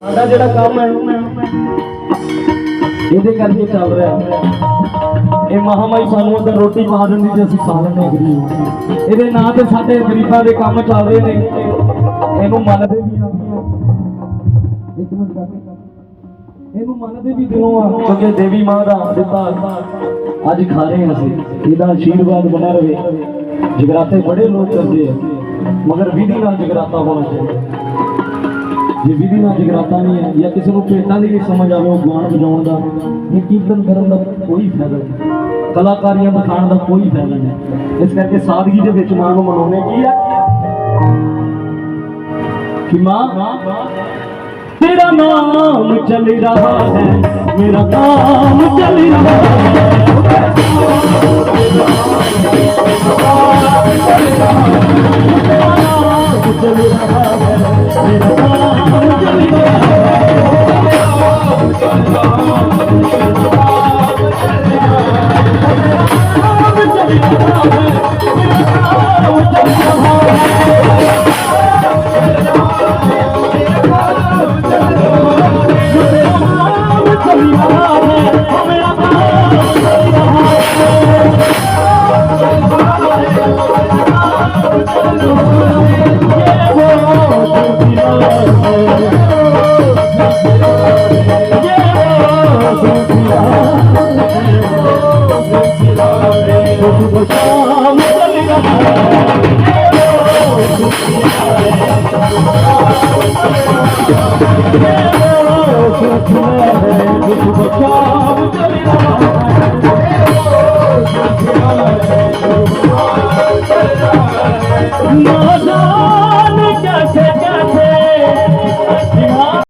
ਸਾਡਾ ਜਿਹੜਾ ਕੰਮ ਹੈ ਇਹਦੇ ਕਰਕੇ ਚੱਲ ਰਿਹਾ। ਇਹ ਮਹਾਮਾਈ ਸਾਨੂੰ ਅੰਦਰ ਰੋਟੀ ਪਾ ਦਿੰਦੀ ਤੇ ਅਸੀਂ ਖਾ ਲੈਂਦੇ ਗਰੀਬ। ਇਹਦੇ ਨਾਂ ਤੇ ਸਾਡੇ ਗਰੀਬਾਂ ਦੇ ਕੰਮ ਚੱਲ ਰਹੇ ਨੇ, ਇਹਨੂੰ ਮੰਨਦੇ ਵੀ ਆ। ਇੱਕ ਮਿੰਟ ਇਹਨੂੰ ਮੰਨਦੇ ਵੀ ਦਿਲੋਂ ਆ, ਕਿਉਂਕਿ ਦੇਵੀ ਮਾਂ ਦਾ ਦਿੱਤਾ ਅੱਜ ਖਾ ਰਹੇ ਹਾਂ ਅਸੀਂ। ਇਹਦਾ ਆਸ਼ੀਰਵਾਦ ਬਣਾ ਰਹੇ। ਜਗਰਾਤੇ ਬੜੇ ਲੋਕ ਕਰਦੇ ਆ, ਮਗਰ ਵਿਧੀ ਨਾਲ ਜਗਰਾਤਾ ਹੋਣਾ ਚਾਹੀਦਾ। ਜੇ ਵਿਧੀ ਨਾਲ ਜਗਰਾਤਾ ਨਹੀਂ ਹੈ ਜਾਂ ਕਿਸੇ ਨੂੰ ਭੇਟਾਂ ਦੀ ਵੀ ਸਮਝ ਆਵੇ, ਉਹ ਗਾਣ ਵਜਾਉਣ ਦਾ, ਇਹ ਕੀਰਤਨ ਕਰਨ ਦਾ ਕੋਈ ਫਾਇਦਾ ਨਹੀਂ, ਕਲਾਕਾਰੀਆਂ ਦਿਖਾਉਣ ਦਾ ਕੋਈ ਫਾਇਦਾ ਨਹੀਂ। ਇਸ ਕਰਕੇ ਸਾਦਗੀ ਦੇ ਵਿੱਚ ਮਾਂ ਨੂੰ ਮਨਾਉਣੇ ਕੀ ਹੈ ਕਿ ਮਾਂ तेरा नाम चल रहा है, मेरा काम चल रहा है, No